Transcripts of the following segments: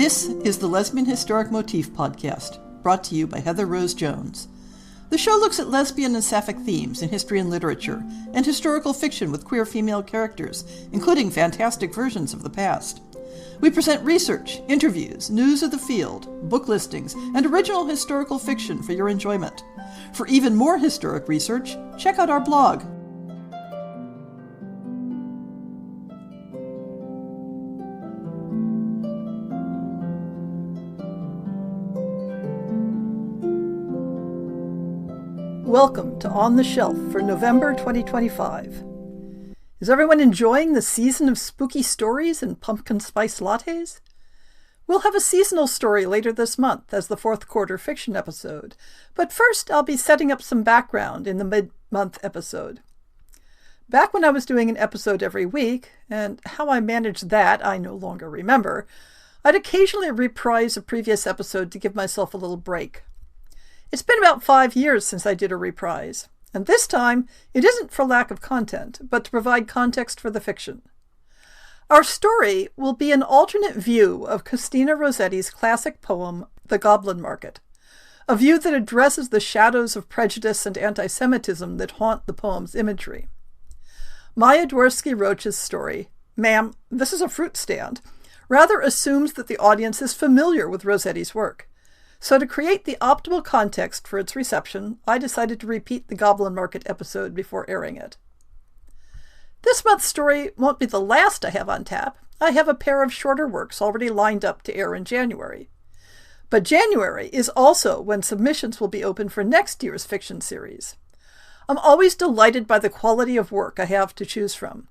This is the Lesbian Historic Motif Podcast, brought to you by Heather Rose Jones. The show looks at lesbian and sapphic themes in history and literature, and historical fiction with queer female characters, including fantastic versions of the past. We present research, interviews, news of the field, book listings, and original historical fiction for your enjoyment. For even more historic research, check out our blog. Welcome to On the Shelf for November 2025. Is everyone enjoying the season of spooky stories and pumpkin spice lattes? We'll have a seasonal story later this month as the fourth quarter fiction episode, but first I'll be setting up some background in the mid-month episode. Back when I was doing an episode every week, and how I managed that I no longer remember, I'd occasionally reprise a previous episode to give myself a little break. It's been about 5 years since I did a reprise, and this time it isn't for lack of content, but to provide context for the fiction. Our story will be an alternate view of Christina Rossetti's classic poem, The Goblin Market, a view that addresses the shadows of prejudice and anti-Semitism that haunt the poem's imagery. Maya Dworsky-Roach's story, Ma'am, This is a Fruit Stand, rather assumes that the audience is familiar with Rossetti's work. So to create the optimal context for its reception, I decided to repeat the Goblin Market episode before airing it. This month's story won't be the last I have on tap. I have a pair of shorter works already lined up to air in January. But January is also when submissions will be open for next year's fiction series. I'm always delighted by the quality of work I have to choose from.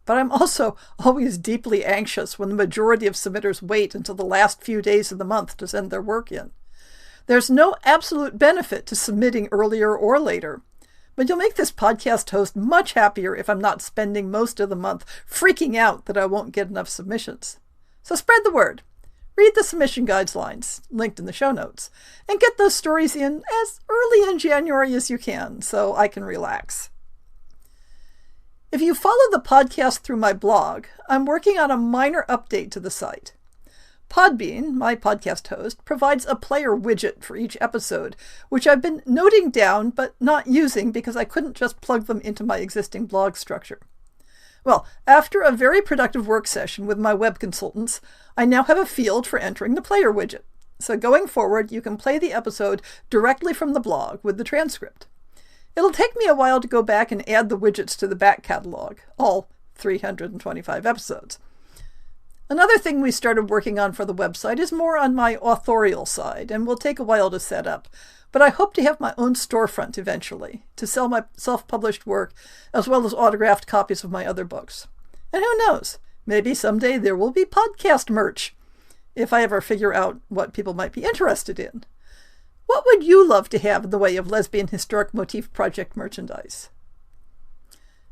But I'm also always deeply anxious when the majority of submitters wait until the last few days of the month to send their work in. There's no absolute benefit to submitting earlier or later, but you'll make this podcast host much happier if I'm not spending most of the month freaking out that I won't get enough submissions. So spread the word. Read the submission guidelines, linked in the show notes, and get those stories in as early in January as you can so I can relax. If you follow the podcast through my blog, I'm working on a minor update to the site. Podbean, my podcast host, provides a player widget for each episode, which I've been noting down but not using because I couldn't just plug them into my existing blog structure. Well, after a very productive work session with my web consultants, I now have a field for entering the player widget. So going forward, you can play the episode directly from the blog with the transcript. It'll take me a while to go back and add the widgets to the back catalog, all 325 episodes. Another thing we started working on for the website is more on my authorial side and will take a while to set up, but I hope to have my own storefront eventually to sell my self-published work as well as autographed copies of my other books. And who knows, maybe someday there will be podcast merch, if I ever figure out what people might be interested in. What would you love to have in the way of Lesbian Historic Motif Project merchandise?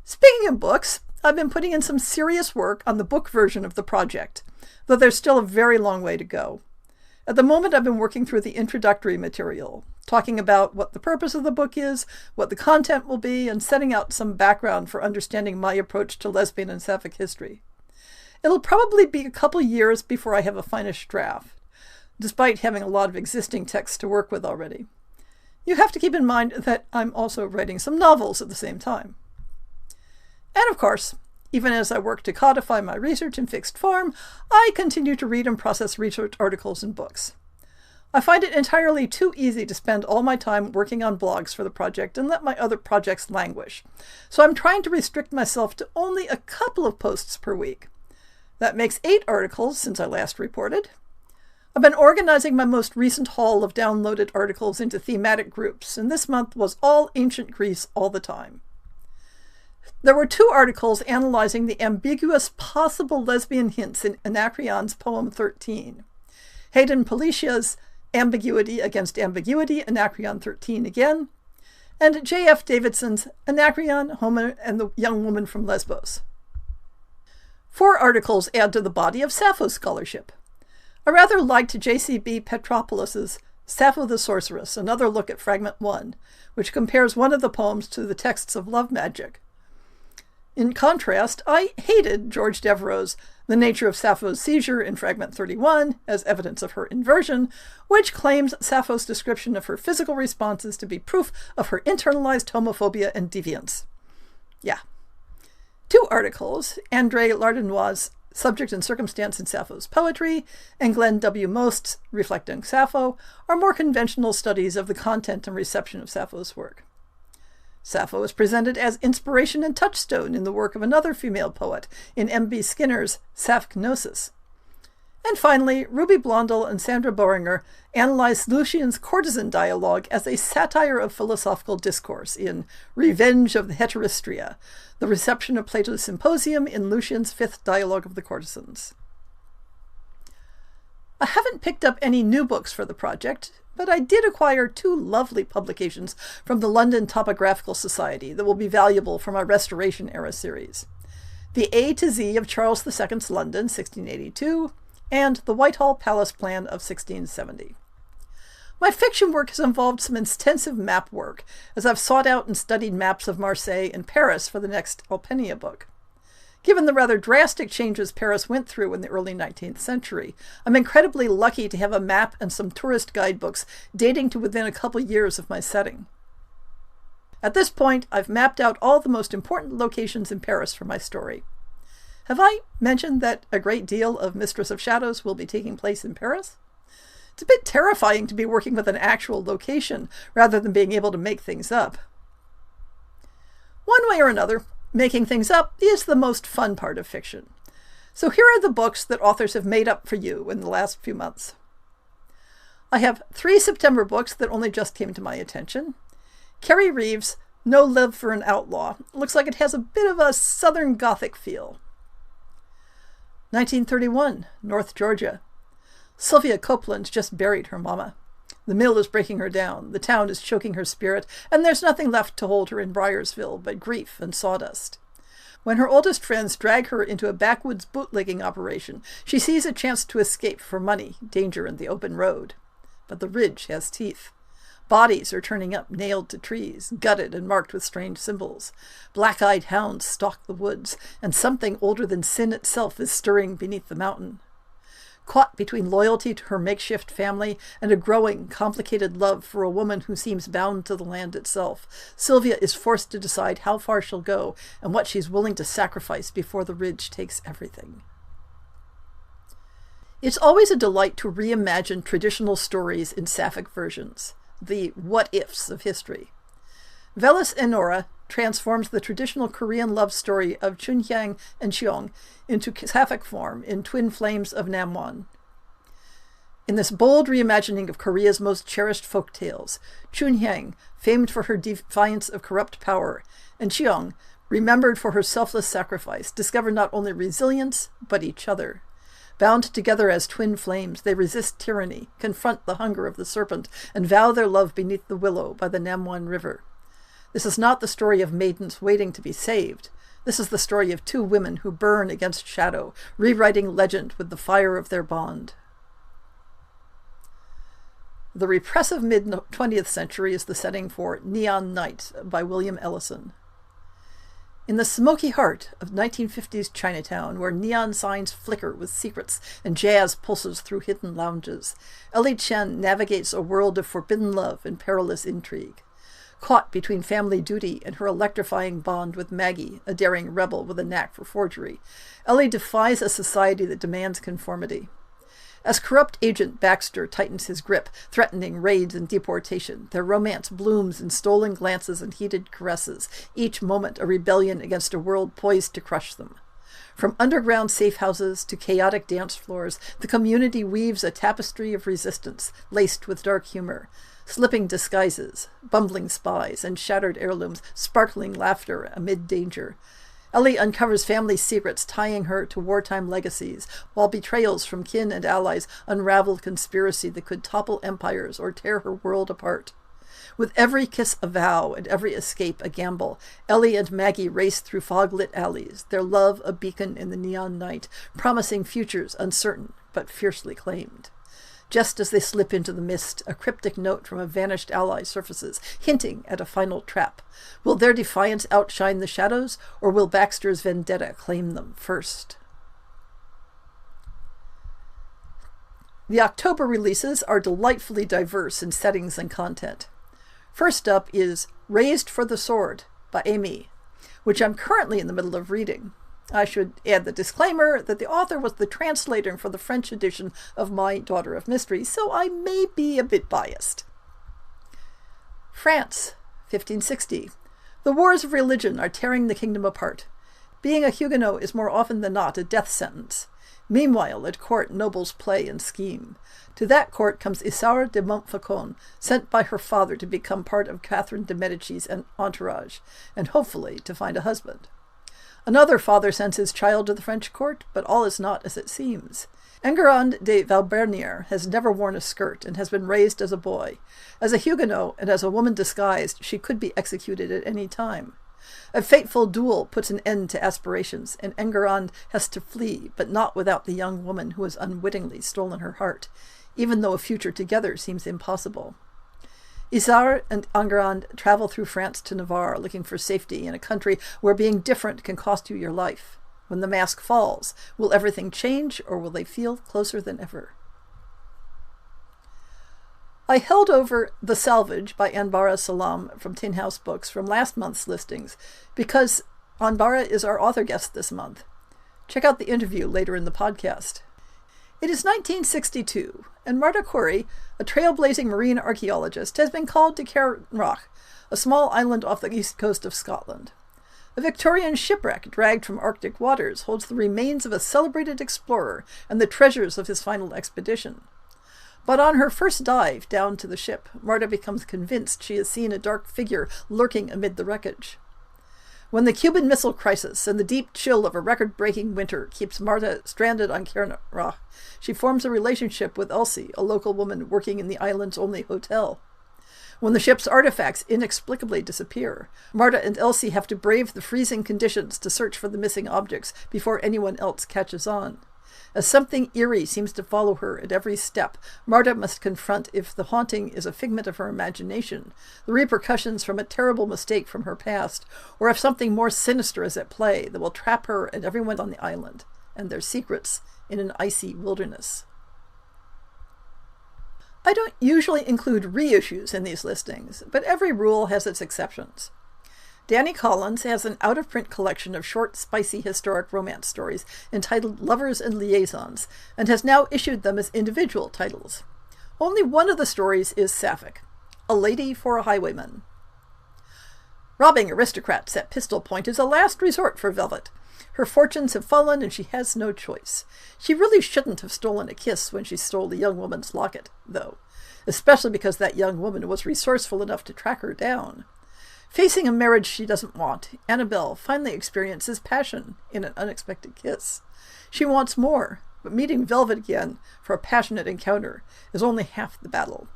Speaking of books, I've been putting in some serious work on the book version of the project, though there's still a very long way to go. At the moment, I've been working through the introductory material, talking about what the purpose of the book is, what the content will be, and setting out some background for understanding my approach to lesbian and sapphic history. It'll probably be a couple years before I have a finished draft, despite having a lot of existing texts to work with already. You have to keep in mind that I'm also writing some novels at the same time. And of course, even as I work to codify my research in fixed form, I continue to read and process research articles and books. I find it entirely too easy to spend all my time working on blogs for the project and let my other projects languish, so I'm trying to restrict myself to only a couple of posts per week. That makes 8 articles since I last reported. I've been organizing my most recent haul of downloaded articles into thematic groups, and this month was all ancient Greece all the time. There were 2 articles analyzing the ambiguous possible lesbian hints in Anacreon's poem 13. Hayden Palicia's Ambiguity Against Ambiguity, Anacreon 13 again, and J.F. Davidson's Anacreon, Homer, and the Young Woman from Lesbos. 4 articles add to the body of Sappho scholarship. I rather liked J.C.B. Petropoulos' Sappho the Sorceress, another look at Fragment 1, which compares one of the poems to the texts of love magic. In contrast, I hated George Devereux's the nature of Sappho's seizure in fragment 31 as evidence of her inversion, which claims Sappho's description of her physical responses to be proof of her internalized homophobia and deviance. Yeah. 2 articles, André Lardinois' Subject and Circumstance in Sappho's Poetry and Glenn W. Most's Reflecting Sappho, are more conventional studies of the content and reception of Sappho's work. Sappho is presented as inspiration and touchstone in the work of another female poet in M.B. Skinner's Sapphic Gnosis. And finally, Ruby Blondel and Sandra Boehringer analyzed Lucian's courtesan dialogue as a satire of philosophical discourse in Revenge of the Heteristria, the reception of Plato's Symposium in Lucian's 5th Dialogue of the Courtesans. I haven't picked up any new books for the project, but I did acquire 2 lovely publications from the London Topographical Society that will be valuable for my Restoration-era series. The A to Z of Charles II's London, 1682, and the Whitehall Palace Plan of 1670. My fiction work has involved some intensive map work, as I've sought out and studied maps of Marseille and Paris for the next Alpenia book. Given the rather drastic changes Paris went through in the early 19th century, I'm incredibly lucky to have a map and some tourist guidebooks dating to within a couple years of my setting. At this point, I've mapped out all the most important locations in Paris for my story. Have I mentioned that a great deal of Mistress of Shadows will be taking place in Paris? It's a bit terrifying to be working with an actual location rather than being able to make things up. One way or another, making things up is the most fun part of fiction. So here are the books that authors have made up for you in the last few months. I have 3 September books that only just came to my attention. Carrie Reeves' No Love for an Outlaw. Looks like it has a bit of a Southern Gothic feel. 1931, North Georgia. Sylvia Copeland just buried her mama. The mill is breaking her down, the town is choking her spirit, and there's nothing left to hold her in Briarsville but grief and sawdust. When her oldest friends drag her into a backwoods bootlegging operation, she sees a chance to escape for money, danger, and the open road. But the ridge has teeth. Bodies are turning up, nailed to trees, gutted and marked with strange symbols. Black-eyed hounds stalk the woods, and something older than sin itself is stirring beneath the mountain. Caught between loyalty to her makeshift family and a growing, complicated love for a woman who seems bound to the land itself, Sylvia is forced to decide how far she'll go and what she's willing to sacrifice before the ridge takes everything. It's always a delight to reimagine traditional stories in sapphic versions, the what-ifs of history. Velis Enora transforms the traditional Korean love story of Chunhyang and Cheong into sapphic form in Twin Flames of Namwon. In this bold reimagining of Korea's most cherished folk tales, Chunhyang, famed for her defiance of corrupt power, and Cheong, remembered for her selfless sacrifice, discover not only resilience, but each other. Bound together as twin flames, they resist tyranny, confront the hunger of the serpent, and vow their love beneath the willow by the Namwon River. This is not the story of maidens waiting to be saved. This is the story of 2 women who burn against shadow, rewriting legend with the fire of their bond. The repressive mid-20th century is the setting for Neon Night by William Ellison. In the smoky heart of 1950s Chinatown, where neon signs flicker with secrets and jazz pulses through hidden lounges, Ellie Chen navigates a world of forbidden love and perilous intrigue. Caught between family duty and her electrifying bond with Maggie, a daring rebel with a knack for forgery, Ellie defies a society that demands conformity. As corrupt agent Baxter tightens his grip, threatening raids and deportation, their romance blooms in stolen glances and heated caresses, each moment a rebellion against a world poised to crush them. From underground safe houses to chaotic dance floors, the community weaves a tapestry of resistance, laced with dark humor. Slipping disguises, bumbling spies, and shattered heirlooms, sparkling laughter amid danger. Ellie uncovers family secrets tying her to wartime legacies, while betrayals from kin and allies unravel conspiracy that could topple empires or tear her world apart. With every kiss a vow and every escape a gamble, Ellie and Maggie race through fog-lit alleys, their love a beacon in the neon night, promising futures uncertain but fiercely claimed. Just as they slip into the mist, a cryptic note from a vanished ally surfaces, hinting at a final trap. Will their defiance outshine the shadows, or will Baxter's vendetta claim them first? The October releases are delightfully diverse in settings and content. First up is Raised for the Sword by Amy, which I'm currently in the middle of reading. I should add the disclaimer that the author was the translator for the French edition of My Daughter of Mystery, so I may be a bit biased. France, 1560. The wars of religion are tearing the kingdom apart. Being a Huguenot is more often than not a death sentence. Meanwhile, at court, nobles play and scheme. To that court comes Isaure de Montfaucon, sent by her father to become part of Catherine de Medici's entourage, and hopefully to find a husband. Another father sends his child to the French court, but all is not as it seems. Enguerrand de Valbernier has never worn a skirt and has been raised as a boy. As a Huguenot and as a woman disguised, she could be executed at any time. A fateful duel puts an end to aspirations, and Enguerrand has to flee, but not without the young woman who has unwittingly stolen her heart, even though a future together seems impossible. Isaure and Enguerrand travel through France to Navarre, looking for safety in a country where being different can cost you your life. When the mask falls, will everything change, or will they feel closer than ever? I held over The Salvage by Anbara Salam from Tin House Books from last month's listings because Anbara is our author guest this month. Check out the interview later in the podcast. It is 1962, and Marta Corey, a trailblazing marine archaeologist, has been called to Cairnroch, a small island off the east coast of Scotland. A Victorian shipwreck dragged from Arctic waters holds the remains of a celebrated explorer and the treasures of his final expedition. But on her first dive down to the ship, Marta becomes convinced she has seen a dark figure lurking amid the wreckage. When the Cuban Missile Crisis and the deep chill of a record-breaking winter keeps Marta stranded on Cairnroch, she forms a relationship with Elsie, a local woman working in the island's only hotel. When the ship's artifacts inexplicably disappear, Marta and Elsie have to brave the freezing conditions to search for the missing objects before anyone else catches on. As something eerie seems to follow her at every step, Marta must confront if the haunting is a figment of her imagination, the repercussions from a terrible mistake from her past, or if something more sinister is at play that will trap her and everyone on the island, and their secrets, in an icy wilderness. I don't usually include reissues in these listings, but every rule has its exceptions. Danny Collins has an out-of-print collection of short, spicy historic romance stories entitled Lovers and Liaisons, and has now issued them as individual titles. Only one of the stories is sapphic, A Lady for a Highwayman. Robbing aristocrats at pistol point is a last resort for Velvet. Her fortunes have fallen and she has no choice. She really shouldn't have stolen a kiss when she stole the young woman's locket, though, especially because that young woman was resourceful enough to track her down. Facing a marriage she doesn't want, Annabelle finally experiences passion in an unexpected kiss. She wants more, but meeting Velvet again for a passionate encounter is only half the battle.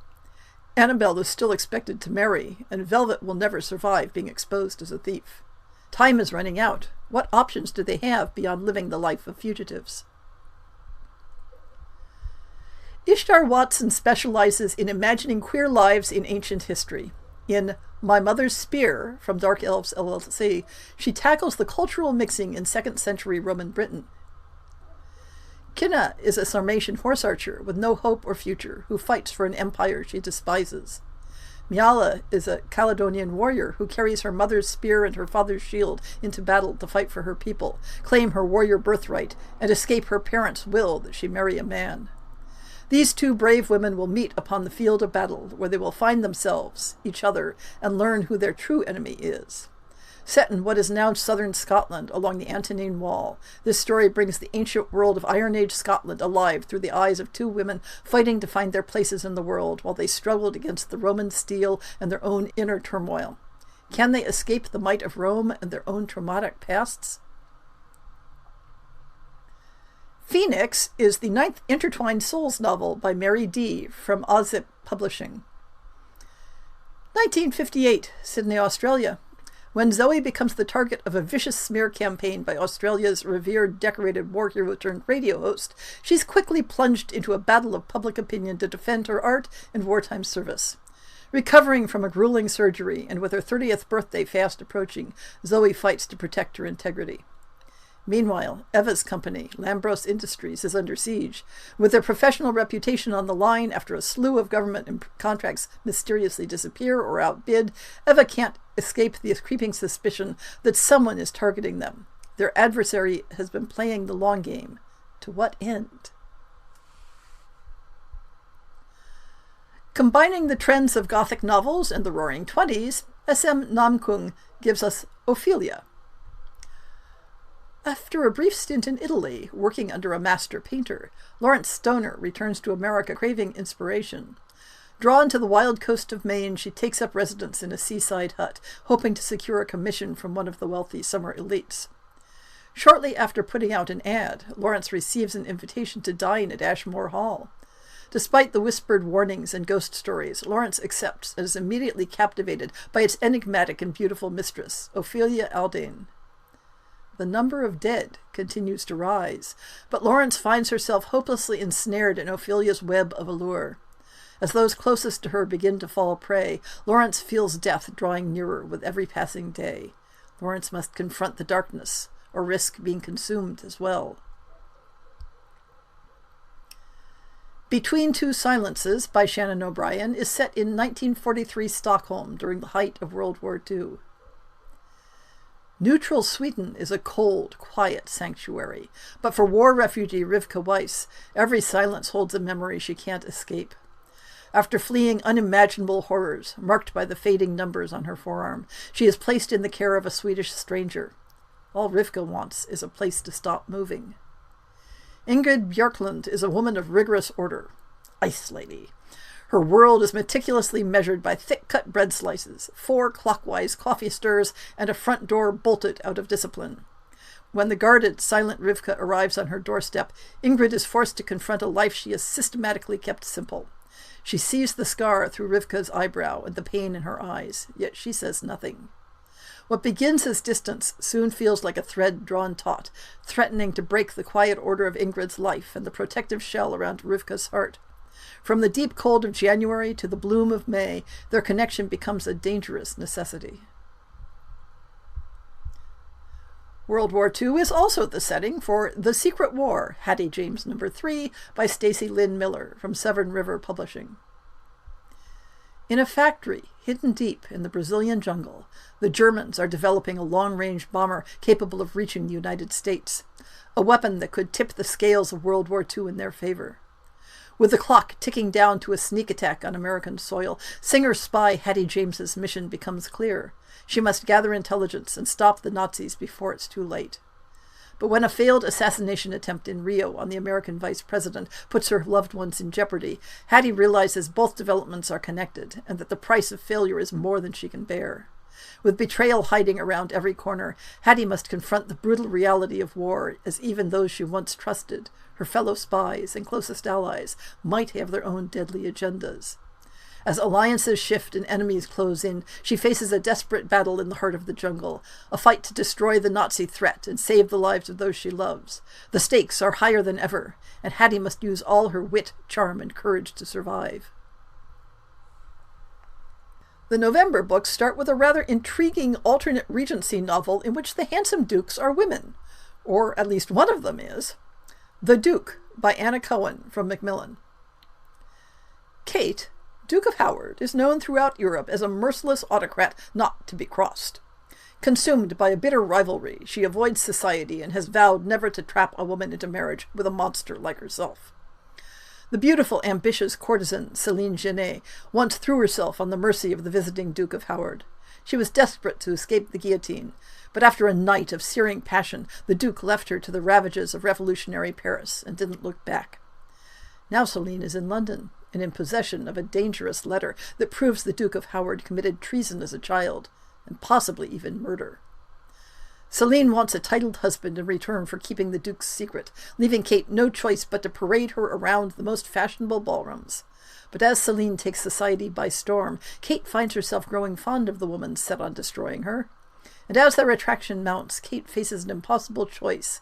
Annabelle is still expected to marry, and Velvet will never survive being exposed as a thief. Time is running out. What options do they have beyond living the life of fugitives? Ishtar Watson specializes in imagining queer lives in ancient history. In My Mother's Spear, from Dark Elves LLC, she tackles the cultural mixing in 2nd century Roman Britain. Cinna is a Sarmatian horse archer with no hope or future, who fights for an empire she despises. Miala is a Caledonian warrior who carries her mother's spear and her father's shield into battle to fight for her people, claim her warrior birthright, and escape her parents' will that she marry a man. These two brave women will meet upon the field of battle, where they will find themselves, each other, and learn who their true enemy is. Set in what is now southern Scotland along the Antonine Wall, this story brings the ancient world of Iron Age Scotland alive through the eyes of two women fighting to find their places in the world while they struggled against the Roman steel and their own inner turmoil. Can they escape the might of Rome and their own traumatic pasts? Phoenix is the 9th Intertwined Souls novel by Mary D. from Ozip Publishing. 1958, Sydney, Australia. When Zoe becomes the target of a vicious smear campaign by Australia's revered decorated war hero turned radio host, she's quickly plunged into a battle of public opinion to defend her art and wartime service. Recovering from a grueling surgery and with her 30th birthday fast approaching, Zoe fights to protect her integrity. Meanwhile, Eva's company, Lambros Industries, is under siege. With their professional reputation on the line after a slew of government contracts mysteriously disappear or outbid, Eva can't escape the creeping suspicion that someone is targeting them. Their adversary has been playing the long game. To what end? Combining the trends of Gothic novels and the Roaring Twenties, S.M. Namkung gives us Ophelia. After a brief stint in Italy, working under a master painter, Lawrence Stoner returns to America craving inspiration. Drawn to the wild coast of Maine, she takes up residence in a seaside hut, hoping to secure a commission from one of the wealthy summer elites. Shortly after putting out an ad, Lawrence receives an invitation to dine at Ashmore Hall. Despite the whispered warnings and ghost stories, Lawrence accepts and is immediately captivated by its enigmatic and beautiful mistress, Ophelia Aldane. The number of dead continues to rise, but Lawrence finds herself hopelessly ensnared in Ophelia's web of allure. As those closest to her begin to fall prey, Lawrence feels death drawing nearer with every passing day. Lawrence must confront the darkness, or risk being consumed as well. Between Two Silences by Shannon O'Brien is set in 1943 Stockholm during the height of World War II. Neutral Sweden is a cold, quiet sanctuary, but for war refugee Rivka Weiss, every silence holds a memory she can't escape. After fleeing unimaginable horrors, marked by the fading numbers on her forearm, she is placed in the care of a Swedish stranger. All Rivka wants is a place to stop moving. Ingrid Björklund is a woman of rigorous order. Ice lady. Her world is meticulously measured by thick-cut bread slices, 4 clockwise coffee stirs, and a front door bolted out of discipline. When the guarded, silent Rivka arrives on her doorstep, Ingrid is forced to confront a life she has systematically kept simple. She sees the scar through Rivka's eyebrow and the pain in her eyes, yet she says nothing. What begins as distance soon feels like a thread drawn taut, threatening to break the quiet order of Ingrid's life and the protective shell around Rivka's heart. From the deep cold of January to the bloom of May, their connection becomes a dangerous necessity. World War II is also the setting for The Secret War, Hattie James No. 3 by Stacy Lynn Miller from Severn River Publishing. In a factory hidden deep in the Brazilian jungle, the Germans are developing a long-range bomber capable of reaching the United States, a weapon that could tip the scales of World War II in their favor. With the clock ticking down to a sneak attack on American soil, singer-spy Hattie James's mission becomes clear. She must gather intelligence and stop the Nazis before it's too late. But when a failed assassination attempt in Rio on the American vice president puts her loved ones in jeopardy, Hattie realizes both developments are connected and that the price of failure is more than she can bear. With betrayal hiding around every corner, Hattie must confront the brutal reality of war, as even those she once trusted, her fellow spies and closest allies, might have their own deadly agendas. As alliances shift and enemies close in, she faces a desperate battle in the heart of the jungle, a fight to destroy the Nazi threat and save the lives of those she loves. The stakes are higher than ever, and Hattie must use all her wit, charm, and courage to survive. The November books start with a rather intriguing alternate Regency novel in which the handsome dukes are women, or at least one of them is. The Duke by Anna Cohen from Macmillan. Kate, Duke of Howard, is known throughout Europe as a merciless autocrat not to be crossed. Consumed by a bitter rivalry, she avoids society and has vowed never to trap a woman into marriage with a monster like herself. The beautiful, ambitious courtesan Céline Genet once threw herself on the mercy of the visiting Duke of Howard. She was desperate to escape the guillotine, but after a night of searing passion, the Duke left her to the ravages of revolutionary Paris and didn't look back. Now Céline is in London and in possession of a dangerous letter that proves the Duke of Howard committed treason as a child, and possibly even murder. Céline wants a titled husband in return for keeping the Duke's secret, leaving Kate no choice but to parade her around the most fashionable ballrooms. But as Céline takes society by storm, Kate finds herself growing fond of the woman set on destroying her. And as their attraction mounts, Kate faces an impossible choice: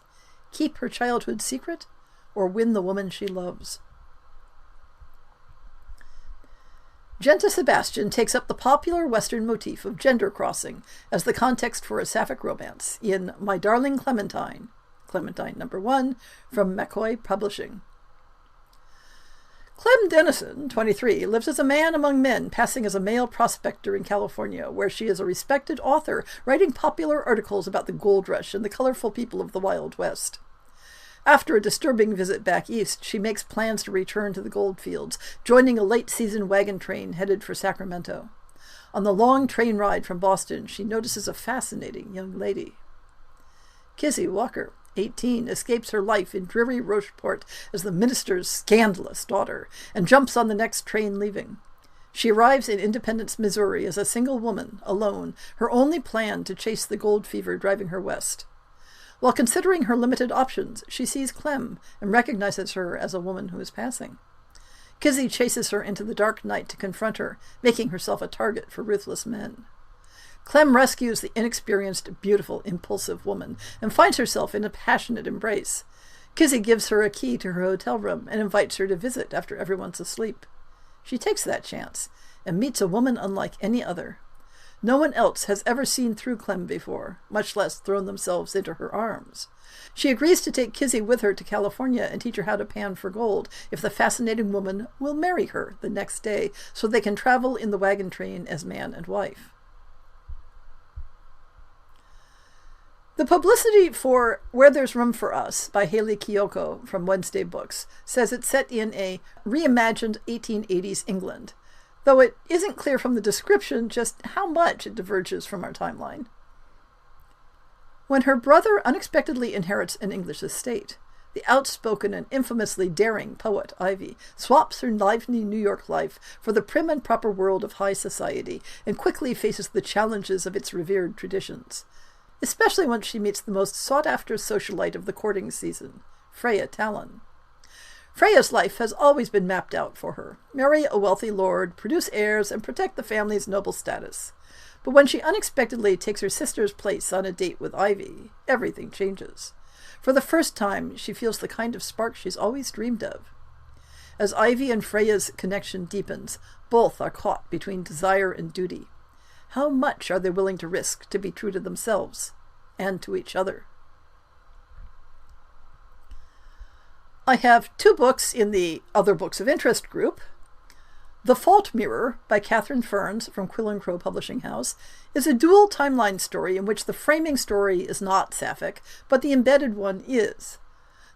keep her childhood secret, or win the woman she loves. Genta Sebastian takes up the popular Western motif of gender crossing as the context for a sapphic romance in My Darling Clementine. Clementine No. 1, from McCoy Publishing. Clem Dennison, 23, lives as a man among men, passing as a male prospector in California, where she is a respected author, writing popular articles about the gold rush and the colorful people of the Wild West. After a disturbing visit back east, she makes plans to return to the gold fields, joining a late-season wagon train headed for Sacramento. On the long train ride from Boston, she notices a fascinating young lady. Kizzy Walker, 18, escapes her life in dreary Rocheport as the minister's scandalous daughter, and jumps on the next train leaving. She arrives in Independence, Missouri as a single woman, alone, her only plan to chase the gold fever driving her west. While considering her limited options, she sees Clem and recognizes her as a woman who is passing. Kizzy chases her into the dark night to confront her, making herself a target for ruthless men. Clem rescues the inexperienced, beautiful, impulsive woman and finds herself in a passionate embrace. Kizzy gives her a key to her hotel room and invites her to visit after everyone's asleep. She takes that chance and meets a woman unlike any other. No one else has ever seen through Clem before, much less thrown themselves into her arms. She agrees to take Kizzy with her to California and teach her how to pan for gold if the fascinating woman will marry her the next day so they can travel in the wagon train as man and wife. The publicity for Where There's Room for Us by Haley Kiyoko from Wednesday Books says it's set in a reimagined 1880s England, though it isn't clear from the description just how much it diverges from our timeline. When her brother unexpectedly inherits an English estate, the outspoken and infamously daring poet Ivy swaps her lively New York life for the prim and proper world of high society and quickly faces the challenges of its revered traditions, especially once she meets the most sought-after socialite of the courting season, Freya Talon. Freya's life has always been mapped out for her: marry a wealthy lord, produce heirs, and protect the family's noble status. But when she unexpectedly takes her sister's place on a date with Ivy, everything changes. For the first time, she feels the kind of spark she's always dreamed of. As Ivy and Freya's connection deepens, both are caught between desire and duty. How much are they willing to risk to be true to themselves and to each other? I have 2 books in the Other Books of Interest group. The Fault Mirror by Catherine Ferns from Quill and Crow Publishing House is a dual timeline story in which the framing story is not sapphic, but the embedded one is.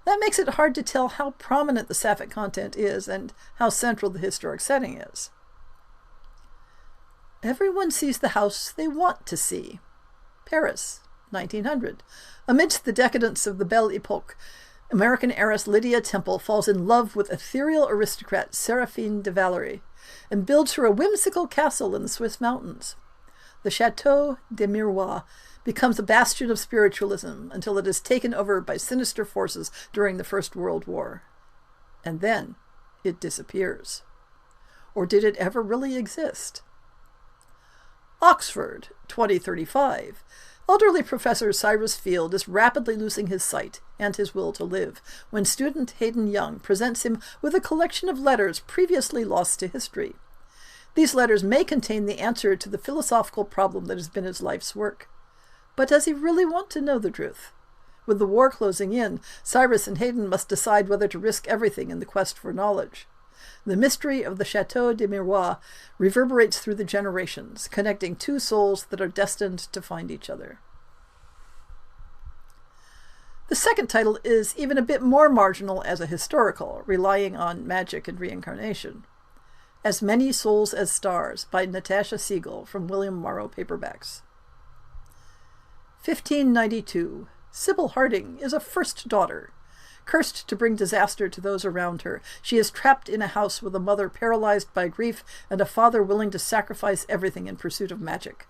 That makes it hard to tell how prominent the sapphic content is and how central the historic setting is. Everyone sees the house they want to see. Paris, 1900. Amidst the decadence of the Belle Epoque, American heiress Lydia Temple falls in love with ethereal aristocrat Séraphine de Valery and builds her a whimsical castle in the Swiss mountains. The Château de Mirepoix becomes a bastion of spiritualism until it is taken over by sinister forces during the First World War. And then it disappears. Or did it ever really exist? Oxford, 2035. Elderly Professor Cyrus Field is rapidly losing his sight and his will to live when student Hayden Young presents him with a collection of letters previously lost to history. These letters may contain the answer to the philosophical problem that has been his life's work. But does he really want to know the truth? With the war closing in, Cyrus and Hayden must decide whether to risk everything in the quest for knowledge. The mystery of the Château de Mirepoix reverberates through the generations, connecting 2 souls that are destined to find each other. The second title is even a bit more marginal as a historical, relying on magic and reincarnation. As Many Souls as Stars by Natasha Siegel from William Morrow Paperbacks. 1592. Sybil Harding is a first daughter. Cursed to bring disaster to those around her, she is trapped in a house with a mother paralyzed by grief and a father willing to sacrifice everything in pursuit of magic.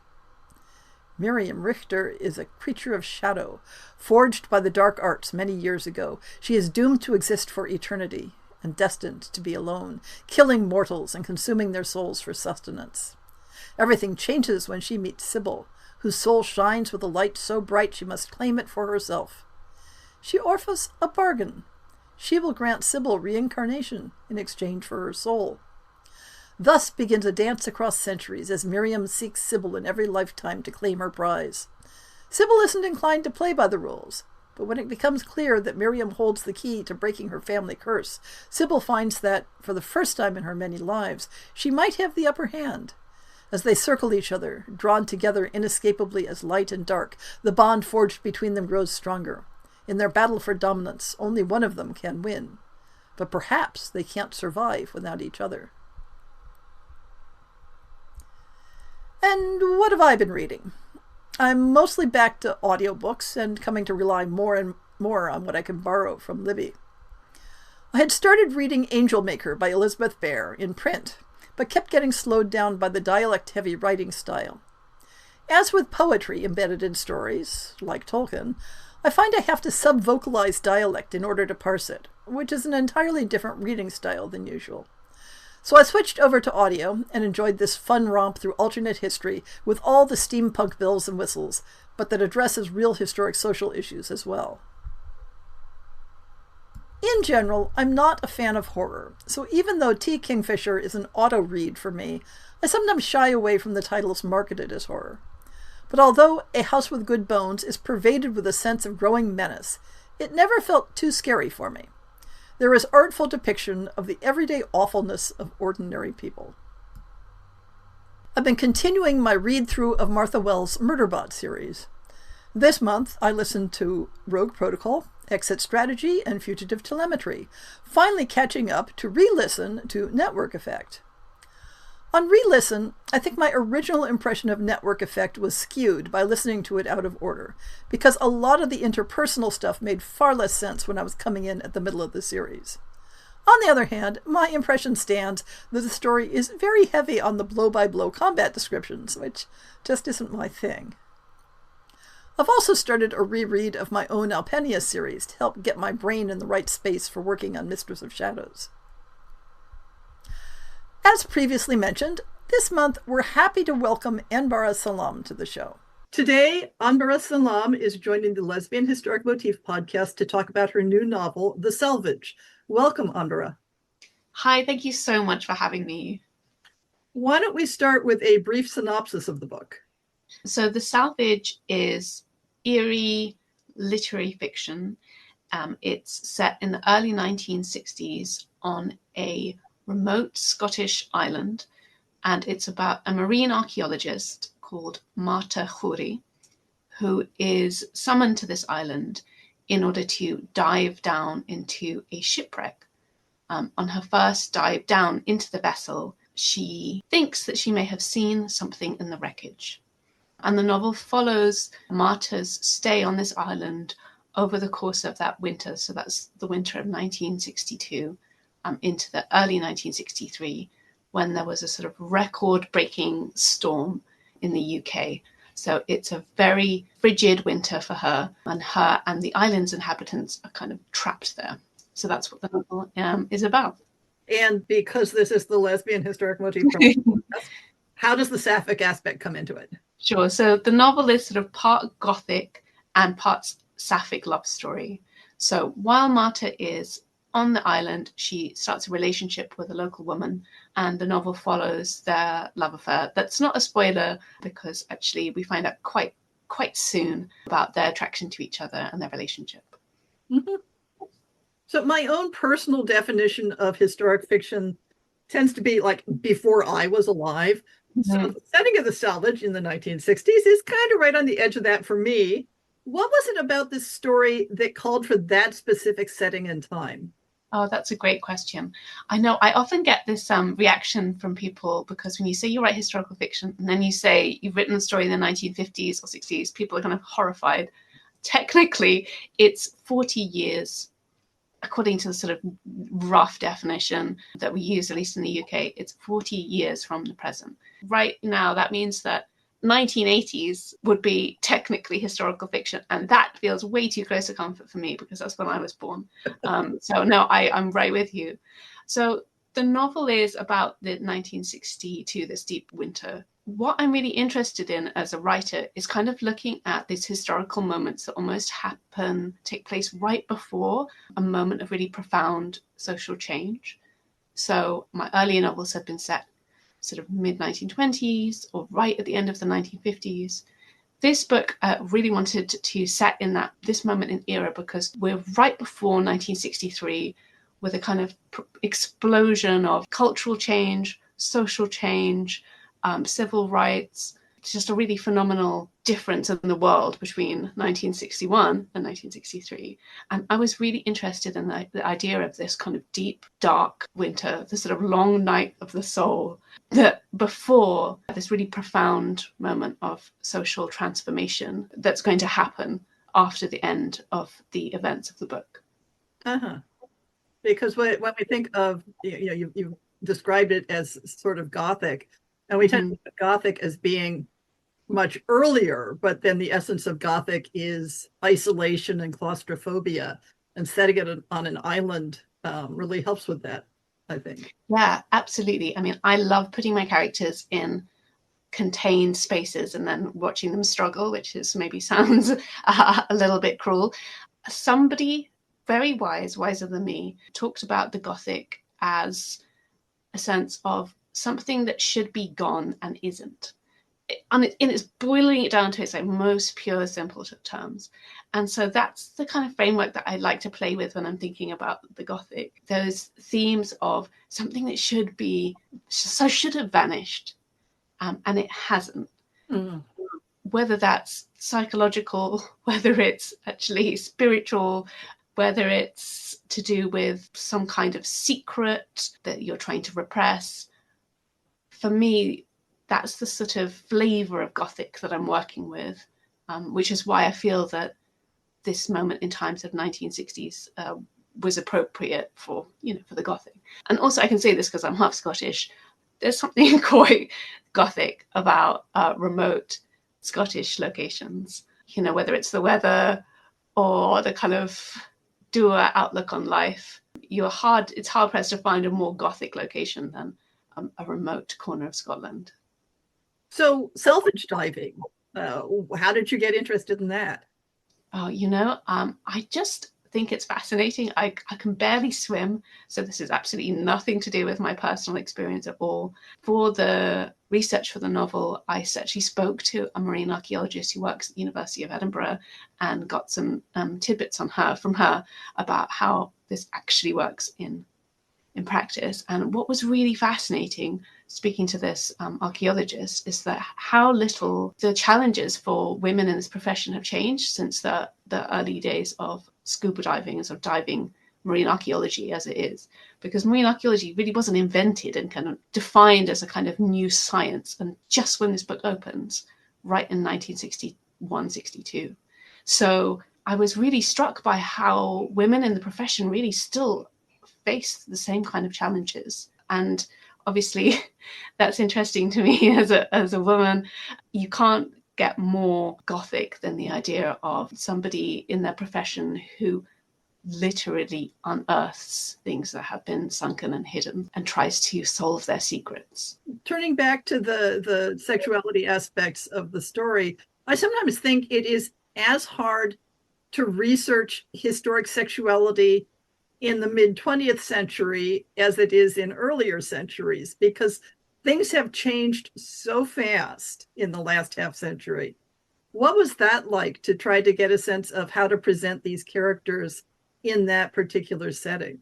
Miriam Richter is a creature of shadow. Forged by the dark arts many years ago, she is doomed to exist for eternity and destined to be alone, killing mortals and consuming their souls for sustenance. Everything changes when she meets Sybil, whose soul shines with a light so bright she must claim it for herself. She offers a bargain. She will grant Sybil reincarnation in exchange for her soul. Thus begins a dance across centuries as Miriam seeks Sybil in every lifetime to claim her prize. Sybil isn't inclined to play by the rules, But when it becomes clear that Miriam holds the key to breaking her family curse, Sybil finds that, for the first time in her many lives, she might have the upper hand. As they circle each other, drawn together inescapably as light and dark, the bond forged between them grows stronger. In their battle for dominance, only one of them can win. But perhaps they can't survive without each other. And what have I been reading? I'm mostly back to audiobooks and coming to rely more and more on what I can borrow from Libby. I had started reading Angel Maker by Elizabeth Bear in print, but kept getting slowed down by the dialect-heavy writing style. As with poetry embedded in stories, like Tolkien, I find I have to sub-vocalize dialect in order to parse it, which is an entirely different reading style than usual. So I switched over to audio and enjoyed this fun romp through alternate history with all the steampunk bells and whistles, but that addresses real historic social issues as well. In general, I'm not a fan of horror, so even though T. Kingfisher is an auto-read for me, I sometimes shy away from the titles marketed as horror. But although A House with Good Bones is pervaded with a sense of growing menace, it never felt too scary for me. There is artful depiction of the everyday awfulness of ordinary people. I've been continuing my read-through of Martha Wells' Murderbot series. This month, I listened to Rogue Protocol, Exit Strategy, and Fugitive Telemetry, finally catching up to re-listen to Network Effect. On re-listen, I think my original impression of Network Effect was skewed by listening to it out of order, because a lot of the interpersonal stuff made far less sense when I was coming in at the middle of the series. On the other hand, my impression stands that the story is very heavy on the blow-by-blow combat descriptions, which just isn't my thing. I've also started a reread of my own Alpenia series to help get my brain in the right space for working on Mistress of Shadows. As previously mentioned, this month we're happy to welcome Anbara Salam to the show. Today, Anbara Salam is joining the Lesbian Historic Motif Podcast to talk about her new novel, The Salvage. Welcome, Anbara. Hi, thank you so much for having me. Why don't we start with a brief synopsis of the book? So The Salvage is eerie literary fiction. It's set in the early 1960s on a remote Scottish island, and it's about a marine archaeologist called Marta Khoury, who is summoned to this island in order to dive down into a shipwreck. On her first dive down into the vessel, she thinks that she may have seen something in the wreckage. And the novel follows Marta's stay on this island over the course of that winter. So that's the winter of 1962 into the early 1963, when there was a sort of record-breaking storm in the UK. So it's a very frigid winter for her and the island's inhabitants are kind of trapped there. So that's what the novel is about. And because this is the Lesbian Historic Motif Project, how does the sapphic aspect come into it? Sure. So the novel is sort of part Gothic and part sapphic love story. So while Marta is on the island, she starts a relationship with a local woman, and the novel follows their love affair. That's not a spoiler, because actually we find out quite soon about their attraction to each other and their relationship. Mm-hmm. So my own personal definition of historic fiction tends to be like before I was alive. Mm-hmm. So the setting of The Salvage in the 1960s is kind of right on the edge of that for me. What was it about this story that called for that specific setting and time? Oh, that's a great question. I know I often get this reaction from people, because when you say you write historical fiction and then you say you've written a story in the 1950s or 60s, people are kind of horrified. Technically, it's 40 years, according to the sort of rough definition that we use, at least in the UK, it's 40 years from the present. Right now, that means that 1980s would be technically historical fiction, and that feels way too close to comfort for me, because that's when I was born. So no, I'm right with you. So the novel is about the 1962, this deep winter. What I'm really interested in as a writer is kind of looking at these historical moments that almost take place right before a moment of really profound social change. So my earlier novels have been set sort of mid-1920s or right at the end of the 1950s. This book really wanted to set in this moment in era because we're right before 1963 with a kind of explosion of cultural change, social change, civil rights. It's just a really phenomenal difference in the world between 1961 and 1963. And I was really interested in the idea of this kind of deep, dark winter, the sort of long night of the soul, that before this really profound moment of social transformation that's going to happen after the end of the events of the book. Uh-huh. Because when we think of, you described it as sort of Gothic, and we tend to think of Gothic as being much earlier, but then the essence of Gothic is isolation and claustrophobia, and setting it on an island really helps with that, I think. Yeah, absolutely. I mean, I love putting my characters in contained spaces and then watching them struggle, which is maybe sounds a little bit cruel. Somebody very wise, wiser than me, talked about the Gothic as a sense of something that should be gone and isn't. And it's boiling it down to its like most pure, simple terms. And so that's the kind of framework that I like to play with when I'm thinking about the Gothic. Those themes of something that should have vanished, and it hasn't. Mm. Whether that's psychological, whether it's actually spiritual, whether it's to do with some kind of secret that you're trying to repress. For me, that's the sort of flavor of Gothic that I'm working with, which is why I feel that this moment in times of 1960s was appropriate for the Gothic. And also I can say this because I'm half Scottish. There's something quite Gothic about remote Scottish locations, whether it's the weather or the kind of dour outlook on life. It's hard pressed to find a more Gothic location than a remote corner of Scotland. So selvedge diving, how did you get interested in that? Oh, I just think it's fascinating. I can barely swim, so this is absolutely nothing to do with my personal experience at all. For the research for the novel, I actually spoke to a marine archaeologist who works at the University of Edinburgh and got some tidbits from her about how this actually works in practice. And what was really fascinating, speaking to this archaeologist, is that how little the challenges for women in this profession have changed since the early days of scuba diving and sort of diving marine archaeology as it is. Because marine archaeology really wasn't invented and kind of defined as a kind of new science. And just when this book opens, right in 1961, 62. So I was really struck by how women in the profession really still face the same kind of challenges. And obviously that's interesting to me as a woman. You can't get more Gothic than the idea of somebody in their profession who literally unearths things that have been sunken and hidden and tries to solve their secrets. Turning back to the sexuality aspects of the story, I sometimes think it is as hard to research historic sexuality in the mid-20th century as it is in earlier centuries, because things have changed so fast in the last half century. What was that like to try to get a sense of how to present these characters in that particular setting?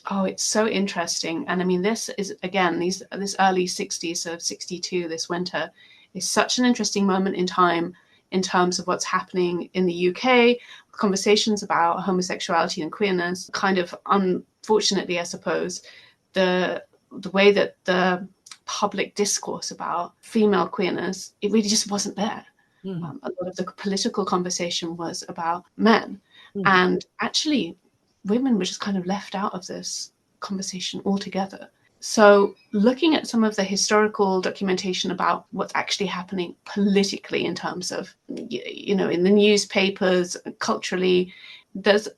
Oh, it's so interesting. And I mean, this is, again, this early 60s, so 62, this winter, is such an interesting moment in time in terms of what's happening in the UK, conversations about homosexuality and queerness, kind of unfortunately, I suppose, the way that the public discourse about female queerness, it really just wasn't there. Mm-hmm. A lot of the political conversation was about men. Mm-hmm. And actually, women were just kind of left out of this conversation altogether. So looking at some of the historical documentation about what's actually happening politically in terms of, in the newspapers, culturally, there's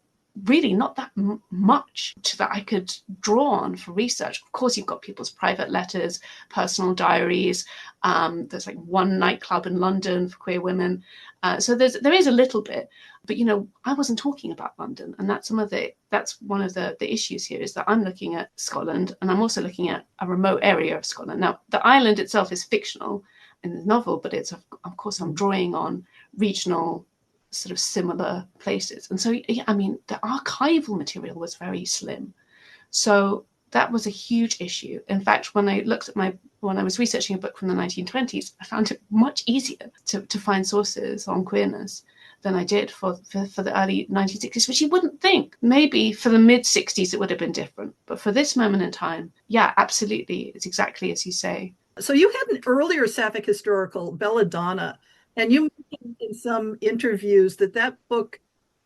really not that much that I could draw on for research. Of course, you've got people's private letters, personal diaries. There's like one nightclub in London for queer women. So there is a little bit, but I wasn't talking about London, and that's one of the issues here, is that I'm looking at Scotland, and I'm also looking at a remote area of Scotland. Now, the island itself is fictional. in the novel, but it's of course I'm drawing on regional sort of similar places. And so, I mean, the archival material was very slim. So that was a huge issue. In fact, when I was researching a book from the 1920s, I found it much easier to find sources on queerness than I did for the early 1960s, which you wouldn't think. Maybe for the mid-60s it would have been different. But for this moment in time, yeah, absolutely. It's exactly as you say. So you had an earlier sapphic historical, Belladonna, and you mentioned in some interviews that book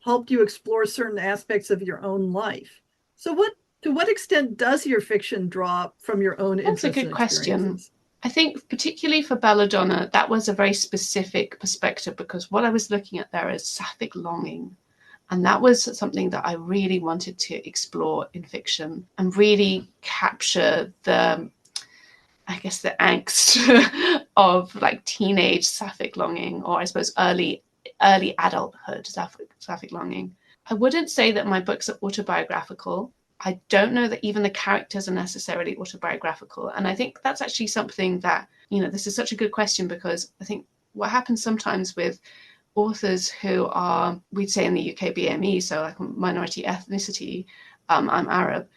helped you explore certain aspects of your own life. So to what extent does your fiction draw from your own That's interests a and good question. experiences? I think particularly for Belladonna, that was a very specific perspective, because what I was looking at there is sapphic longing. And that was something that I really wanted to explore in fiction and really capture the angst of like teenage sapphic longing, or I suppose early adulthood sapphic longing. I wouldn't say that my books are autobiographical. I don't know that even the characters are necessarily autobiographical. And I think that's actually something that, this is such a good question, because I think what happens sometimes with authors who are, we'd say in the UK, BME, so like minority ethnicity, I'm Arab,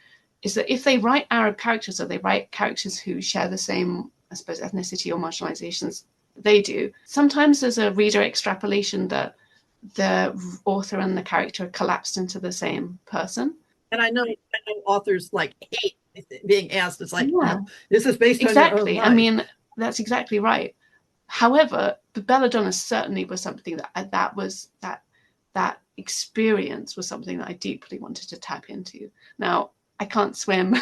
is that if they write Arab characters, or they write characters who share the same, I suppose, ethnicity or marginalizations they do, sometimes there's a reader extrapolation that the author and the character collapsed into the same person. And I know authors like hate being asked. It's like, Yeah, no, this is based on your own exactly. life. I mean, that's exactly right. However, the Belladonna certainly was something that experience was something that I deeply wanted to tap into. Now, I can't swim,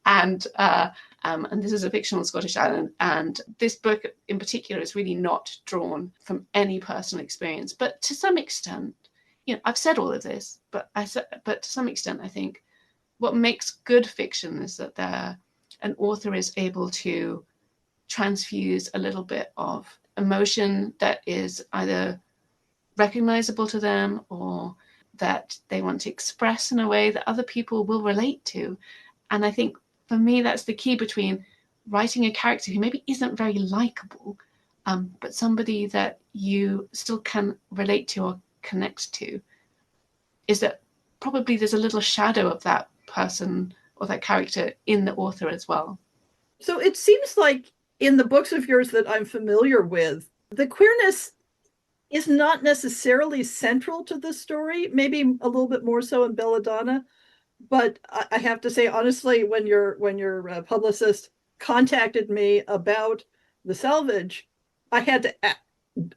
and this is a fictional Scottish island, and this book in particular is really not drawn from any personal experience, but to some extent, I've said all of this, but to some extent, I think what makes good fiction is that an author is able to transfuse a little bit of emotion that is either recognizable to them or that they want to express in a way that other people will relate to. And I think for me, that's the key between writing a character who maybe isn't very likable, but somebody that you still can relate to or connect to, is that probably there's a little shadow of that person or that character in the author as well. So it seems like in the books of yours that I'm familiar with, the queerness is not necessarily central to the story, maybe a little bit more so in Belladonna. But I have to say, honestly, when your publicist contacted me about the salvage, I had to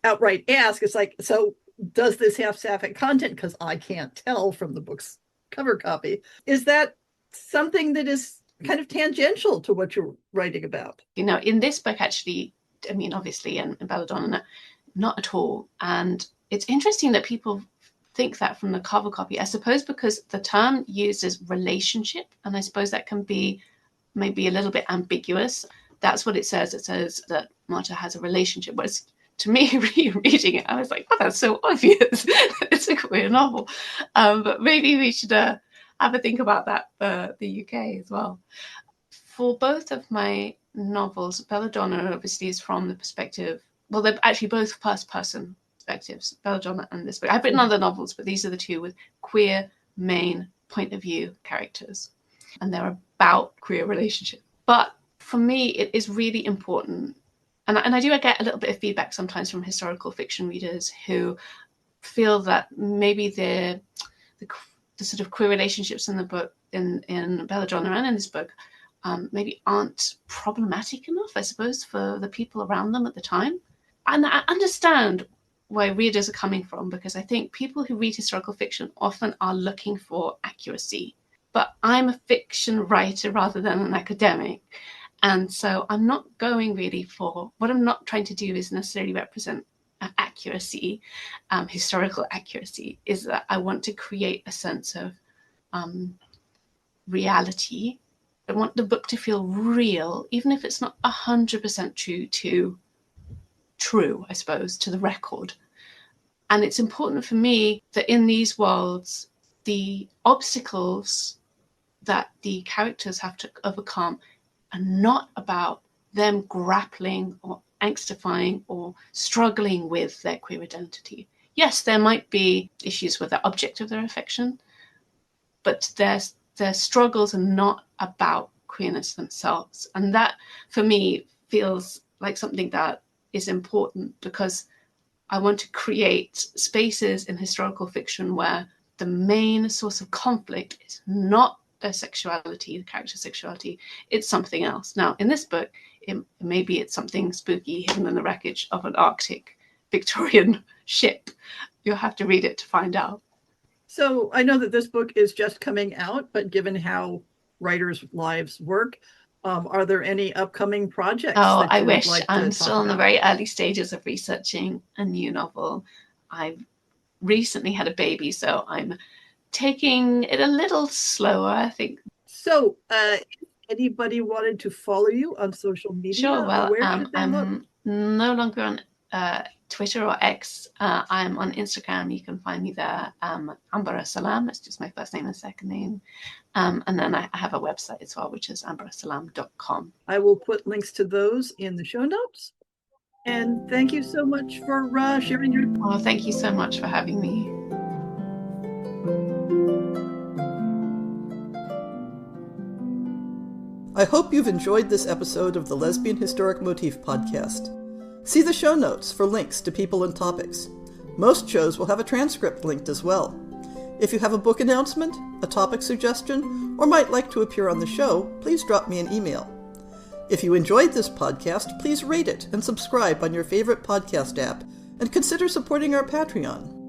outright ask, it's like, so does this have sapphic content? Because I can't tell from the book's cover copy. Is that something that is kind of tangential to what you're writing about? In this book, actually, I mean, obviously, in Belladonna, not at all. And it's interesting that people think that from the cover copy, I suppose, because the term uses relationship, and I suppose that can be maybe a little bit ambiguous. That's what it says. It says that Marta has a relationship, whereas to me, reading it, I was like, oh, that's so obvious. It's a queer novel. But maybe we should have a think about that for the UK as well. For both of my novels, Belladonna obviously is from the perspective, well, they're actually both first-person perspectives, Belladonna and this book. I've written other novels, but these are the two with queer main point of view characters, and they're about queer relationships. But for me, it is really important, and I do get a little bit of feedback sometimes from historical fiction readers who feel that maybe the sort of queer relationships in the book, in Belladonna and in this book, maybe aren't problematic enough, I suppose, for the people around them at the time. And I understand where readers are coming from, because I think people who read historical fiction often are looking for accuracy. But I'm a fiction writer rather than an academic. And so I'm not going really for, what I'm not trying to do is necessarily represent accuracy, historical accuracy, is that I want to create a sense of reality. I want the book to feel real, even if it's not 100% true, I suppose, to the record. And it's important for me that in these worlds, the obstacles that the characters have to overcome are not about them grappling or angstifying or struggling with their queer identity. Yes, there might be issues with the object of their affection, but their struggles are not about queerness themselves. And that, for me, feels like something that is important, because I want to create spaces in historical fiction where the main source of conflict is not their sexuality, the character's sexuality, it's something else. Now, in this book, maybe it's something spooky hidden in the wreckage of an Arctic Victorian ship. You'll have to read it to find out. So I know that this book is just coming out, but given how writers' lives work, are there any upcoming projects? Oh, I wish. I'm still in the very early stages of researching a new novel. I've recently had a baby, so I'm taking it a little slower, I think. So, anybody wanted to follow you on social media? Sure. Well, I'm no longer on Twitter or X. I'm on Instagram. You can find me there. Ambara Salam. It's just my first name and second name. And then I have a website as well, which is ambarasalam.com. I will put links to those in the show notes. And thank you so much for sharing your... Well, thank you so much for having me. I hope you've enjoyed this episode of the Lesbian Historic Motif Podcast. See the show notes for links to people and topics. Most shows will have a transcript linked as well. If you have a book announcement, a topic suggestion, or might like to appear on the show, please drop me an email. If you enjoyed this podcast, please rate it and subscribe on your favorite podcast app, and consider supporting our Patreon.